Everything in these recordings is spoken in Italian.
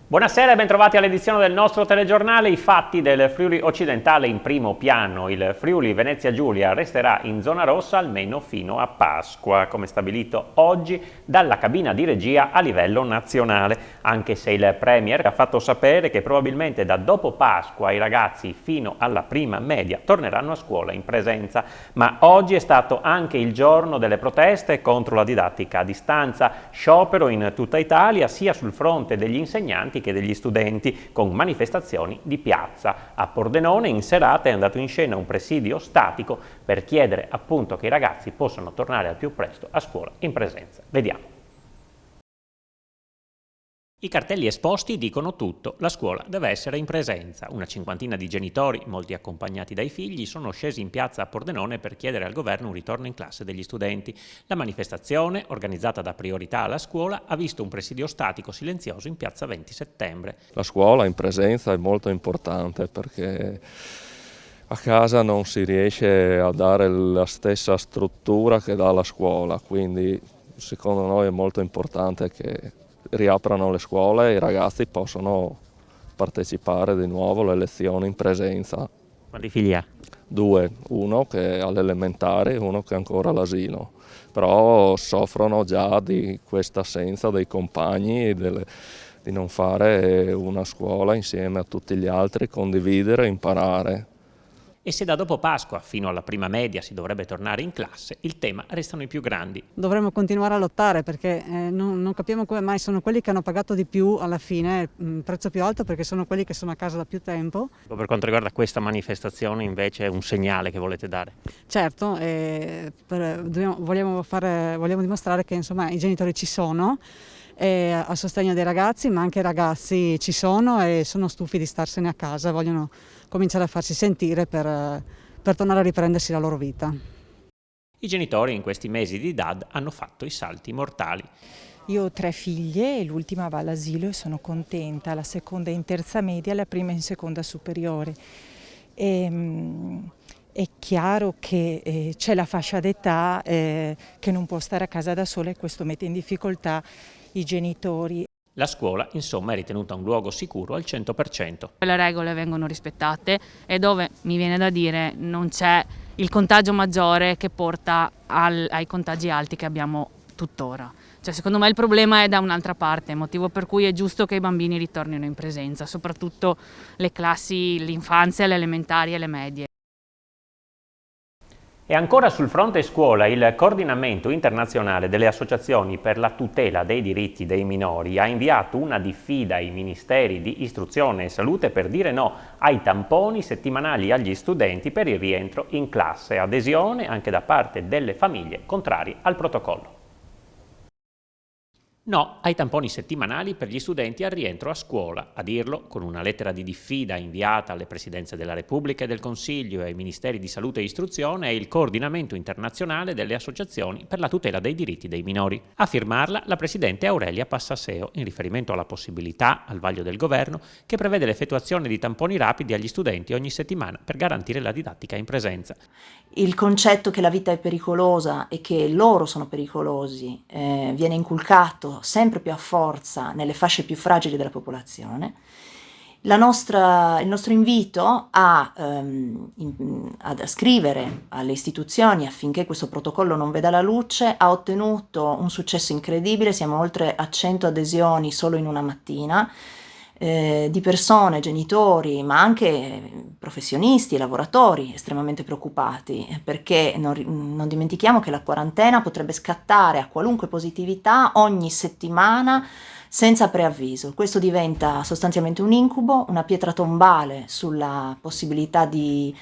Buonasera e bentrovati all'edizione del nostro telegiornale. I fatti del Friuli occidentale in primo piano. Il Friuli Venezia Giulia resterà in zona rossa almeno fino a Pasqua, come stabilito oggi dalla cabina di regia a livello nazionale, anche se il Premier ha fatto sapere che probabilmente da dopo Pasqua i ragazzi fino alla prima media torneranno a scuola in presenza. Ma oggi è stato anche il giorno delle proteste contro la didattica a distanza, sciopero in tutta Italia sia sul fronte degli insegnanti che degli studenti, con manifestazioni di piazza. A Pordenone in serata è andato in scena un presidio statico per chiedere appunto che i ragazzi possano tornare al più presto a scuola in presenza. Vediamo. I cartelli esposti dicono tutto, la scuola deve essere in presenza. Una cinquantina di genitori, molti accompagnati dai figli, sono scesi in piazza a Pordenone per chiedere al governo un ritorno in classe degli studenti. La manifestazione, organizzata da Priorità alla Scuola, ha visto un presidio statico silenzioso in piazza 20 settembre. La scuola in presenza è molto importante perché a casa non si riesce a dare la stessa struttura che dà la scuola, quindi secondo noi è molto importante che riaprano le scuole e i ragazzi possono partecipare di nuovo alle lezioni in presenza. Quanti figli ha? 2, uno che è all'elementare e uno che è ancora all'asilo, però soffrono già di questa assenza dei compagni, di non fare una scuola insieme a tutti gli altri, condividere, imparare. E se da dopo Pasqua fino alla prima media si dovrebbe tornare in classe, il tema restano i più grandi. Dovremmo continuare a lottare perché non capiamo come mai sono quelli che hanno pagato di più alla fine, il prezzo più alto, perché sono quelli che sono a casa da più tempo. Per quanto riguarda questa manifestazione invece è un segnale che volete dare? Certo, vogliamo dimostrare che insomma, i genitori ci sono a sostegno dei ragazzi, ma anche i ragazzi ci sono e sono stufi di starsene a casa, vogliono cominciare a farsi sentire per tornare a riprendersi la loro vita. I genitori in questi mesi di DAD hanno fatto i salti mortali. Io ho 3 figlie e l'ultima va all'asilo e sono contenta, la seconda è in terza media, la prima è in seconda superiore. È chiaro che c'è la fascia d'età che non può stare a casa da sola e questo mette in difficoltà i genitori. La scuola, insomma, è ritenuta un luogo sicuro al 100%. Le regole vengono rispettate e dove, mi viene da dire, non c'è il contagio maggiore che porta ai contagi alti che abbiamo tuttora. Cioè, secondo me il problema è da un'altra parte, motivo per cui è giusto che i bambini ritornino in presenza, soprattutto le classi, l'infanzia, le elementari e le medie. E ancora sul fronte scuola, il coordinamento internazionale delle associazioni per la tutela dei diritti dei minori ha inviato una diffida ai ministeri di istruzione e salute per dire no ai tamponi settimanali agli studenti per il rientro in classe, adesione anche da parte delle famiglie contrarie al protocollo. No ai tamponi settimanali per gli studenti al rientro a scuola. A dirlo, con una lettera di diffida inviata alle Presidenze della Repubblica e del Consiglio e ai Ministeri di Salute e Istruzione, è il coordinamento internazionale delle associazioni per la tutela dei diritti dei minori. A firmarla la Presidente Aurelia Passaseo, in riferimento alla possibilità, al vaglio del Governo, che prevede l'effettuazione di tamponi rapidi agli studenti ogni settimana per garantire la didattica in presenza. Il concetto che la vita è pericolosa e che loro sono pericolosi viene inculcato sempre più a forza nelle fasce più fragili della popolazione. Il nostro invito a scrivere alle istituzioni affinché questo protocollo non veda la luce ha ottenuto un successo incredibile, siamo oltre a 100 adesioni solo in una mattina, di persone, genitori, ma anche professionisti e lavoratori estremamente preoccupati, perché non dimentichiamo che la quarantena potrebbe scattare a qualunque positività ogni settimana senza preavviso. Questo diventa sostanzialmente un incubo, una pietra tombale sulla possibilità di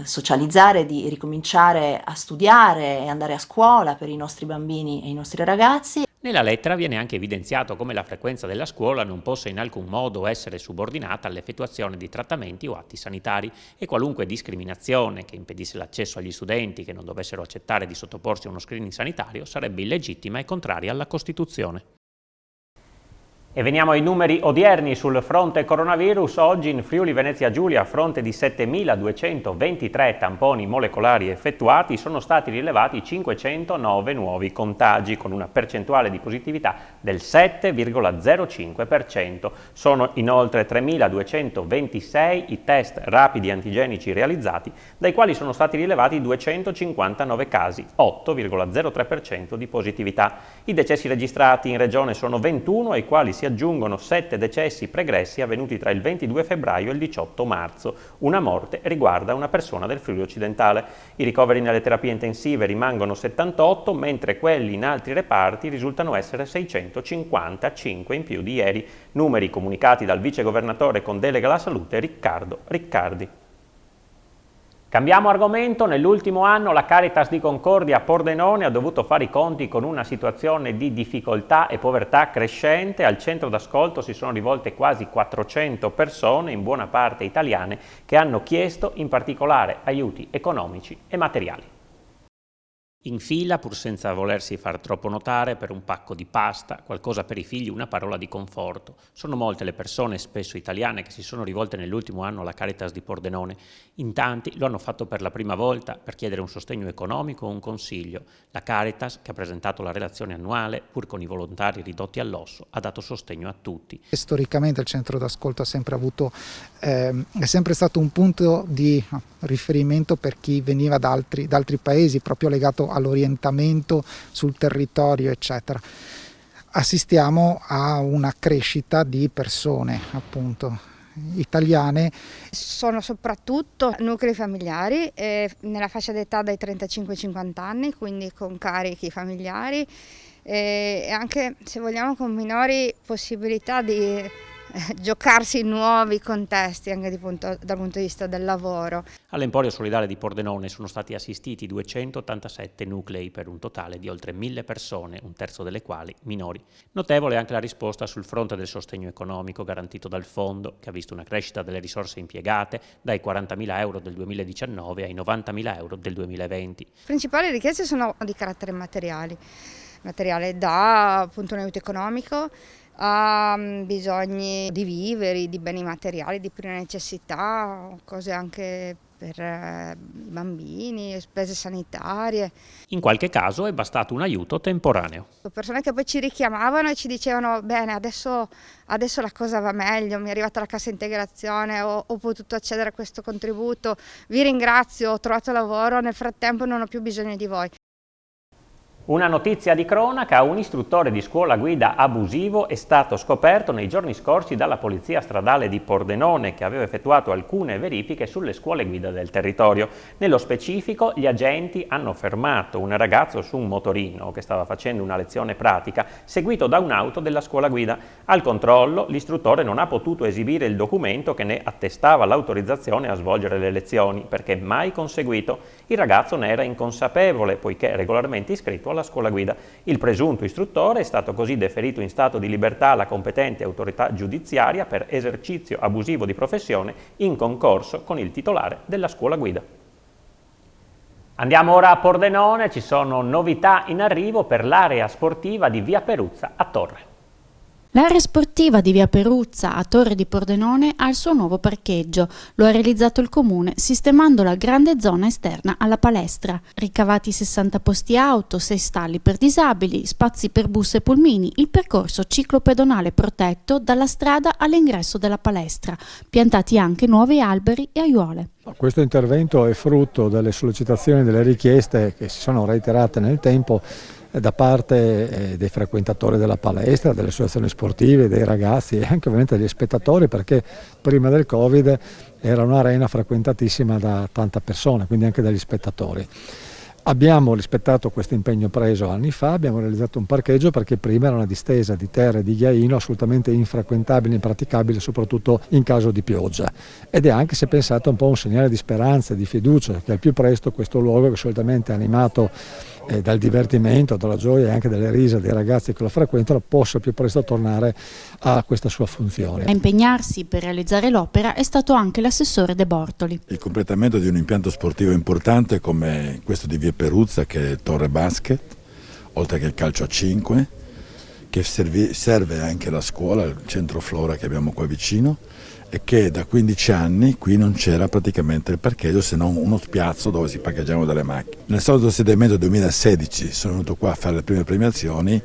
socializzare, di ricominciare a studiare e andare a scuola per i nostri bambini e i nostri ragazzi. Nella lettera viene anche evidenziato come la frequenza della scuola non possa in alcun modo essere subordinata all'effettuazione di trattamenti o atti sanitari e qualunque discriminazione che impedisse l'accesso agli studenti che non dovessero accettare di sottoporsi a uno screening sanitario sarebbe illegittima e contraria alla Costituzione. E veniamo ai numeri odierni sul fronte coronavirus. Oggi in Friuli Venezia Giulia, a fronte di 7.223 tamponi molecolari effettuati, sono stati rilevati 509 nuovi contagi, con una percentuale di positività del 7,05%. Sono inoltre 3.226 i test rapidi antigenici realizzati, dai quali sono stati rilevati 259 casi, 8,03% di positività. I decessi registrati in regione sono 21, ai quali si aggiungono 7 decessi pregressi avvenuti tra il 22 febbraio e il 18 marzo. Una morte riguarda una persona del Friuli occidentale. I ricoveri nelle terapie intensive rimangono 78, mentre quelli in altri reparti risultano essere 655 in più di ieri. Numeri comunicati dal vicegovernatore con delega alla salute Riccardo Riccardi. Cambiamo argomento. Nell'ultimo anno la Caritas di Concordia Pordenone ha dovuto fare i conti con una situazione di difficoltà e povertà crescente. Al centro d'ascolto si sono rivolte quasi 400 persone, in buona parte italiane, che hanno chiesto in particolare aiuti economici e materiali. In fila, pur senza volersi far troppo notare, per un pacco di pasta, qualcosa per i figli, una parola di conforto. Sono molte le persone, spesso italiane, che si sono rivolte nell'ultimo anno alla Caritas di Pordenone. In tanti lo hanno fatto per la prima volta per chiedere un sostegno economico o un consiglio. La Caritas, che ha presentato la relazione annuale, pur con i volontari ridotti all'osso, ha dato sostegno a tutti. Storicamente il centro d'ascolto ha sempre avuto, è sempre stato un punto di riferimento per chi veniva da altri paesi, proprio legato all'orientamento sul territorio, eccetera. Assistiamo a una crescita di persone, appunto, italiane. Sono soprattutto nuclei familiari nella fascia d'età dai 35 ai 50 anni, quindi con carichi familiari e anche, se vogliamo, con minori possibilità di giocarsi in nuovi contesti anche dal punto di vista del lavoro. All'Emporio Solidale di Pordenone sono stati assistiti 287 nuclei per un totale di oltre 1.000 persone, un terzo delle quali minori. Notevole anche la risposta sul fronte del sostegno economico garantito dal fondo, che ha visto una crescita delle risorse impiegate dai 40.000 euro del 2019 ai 90.000 euro del 2020. Le principali richieste sono di carattere materiale da appunto un aiuto economico a bisogni di viveri, di beni materiali di prima necessità, cose anche per bambini, spese sanitarie. In qualche caso è bastato un aiuto temporaneo. Persone che poi ci richiamavano e ci dicevano: bene, adesso la cosa va meglio, mi è arrivata la cassa integrazione, ho potuto accedere a questo contributo, vi ringrazio, ho trovato lavoro, nel frattempo non ho più bisogno di voi. Una notizia di cronaca: un istruttore di scuola guida abusivo è stato scoperto nei giorni scorsi dalla Polizia Stradale di Pordenone, che aveva effettuato alcune verifiche sulle scuole guida del territorio. Nello specifico, gli agenti hanno fermato un ragazzo su un motorino che stava facendo una lezione pratica, seguito da un'auto della scuola guida. Al controllo, l'istruttore non ha potuto esibire il documento che ne attestava l'autorizzazione a svolgere le lezioni, perché mai conseguito. Il ragazzo ne era inconsapevole, poiché regolarmente iscritto alla scuola guida. Il presunto istruttore è stato così deferito in stato di libertà alla competente autorità giudiziaria per esercizio abusivo di professione in concorso con il titolare della scuola guida. Andiamo ora a Pordenone. Ci sono novità in arrivo per l'area sportiva di Via Peruzza a Torre. L'area sportiva di Via Peruzza a Torre di Pordenone ha il suo nuovo parcheggio. Lo ha realizzato il comune sistemando la grande zona esterna alla palestra. Ricavati 60 posti auto, 6 stalli per disabili, spazi per bus e pulmini, il percorso ciclopedonale protetto dalla strada all'ingresso della palestra. Piantati anche nuovi alberi e aiuole. Questo intervento è frutto delle sollecitazioni e delle richieste che si sono reiterate nel tempo da parte dei frequentatori della palestra, delle associazioni sportive, dei ragazzi e anche ovviamente degli spettatori, perché prima del Covid era un'arena frequentatissima da tante persone, quindi anche dagli spettatori. Abbiamo rispettato questo impegno preso anni fa, abbiamo realizzato un parcheggio perché prima era una distesa di terra e di ghiaino assolutamente infrequentabile, impraticabile, soprattutto in caso di pioggia. Ed è anche, se pensate, un po' un segnale di speranza e di fiducia che al più presto questo luogo, che solitamente è animato dal divertimento, dalla gioia e anche dalle risa dei ragazzi che lo frequentano, possa più presto tornare a questa sua funzione. A impegnarsi per realizzare l'opera è stato anche l'assessore De Bortoli. Il completamento di un impianto sportivo importante come questo di Via Peruzza, che è Torre Basket, oltre che il calcio a 5, che serve anche la scuola, il centro Flora che abbiamo qua vicino, e che da 15 anni qui non c'era praticamente il parcheggio se non uno spiazzo dove si parcheggiavano delle macchine. Nel solito insediamento 2016 sono venuto qua a fare le prime premiazioni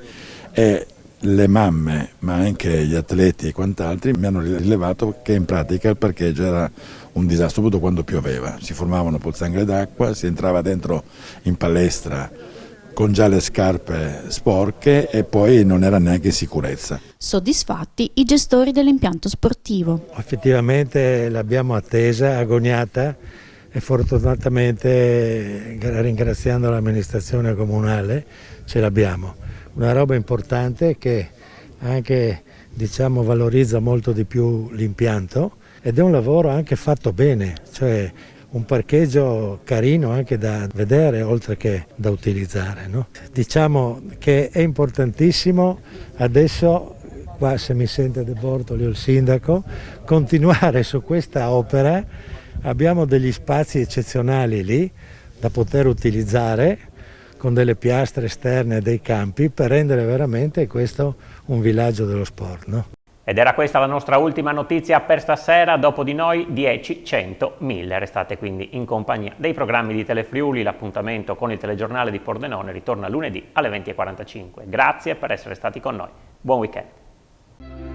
e le mamme, ma anche gli atleti e quant'altri, mi hanno rilevato che in pratica il parcheggio era un disastro, soprattutto quando pioveva. Si formavano pozzanghere d'acqua, si entrava dentro in palestra con già le scarpe sporche e poi non era neanche in sicurezza. Soddisfatti i gestori dell'impianto sportivo. Effettivamente l'abbiamo attesa, agoniata, e fortunatamente, ringraziando l'amministrazione comunale, ce l'abbiamo. Una roba importante che anche, diciamo, valorizza molto di più l'impianto, ed è un lavoro anche fatto bene, cioè un parcheggio carino anche da vedere oltre che da utilizzare, no? Diciamo che è importantissimo adesso, qua se mi sente De Bortoli o il sindaco, continuare su questa opera. Abbiamo degli spazi eccezionali lì da poter utilizzare con delle piastre esterne e dei campi per rendere veramente questo un villaggio dello sport, no? Ed era questa la nostra ultima notizia per stasera. Dopo di noi 10, 100, 1000. Restate quindi in compagnia dei programmi di Telefriuli. L'appuntamento con il telegiornale di Pordenone ritorna lunedì alle 20:45. Grazie per essere stati con noi. Buon weekend.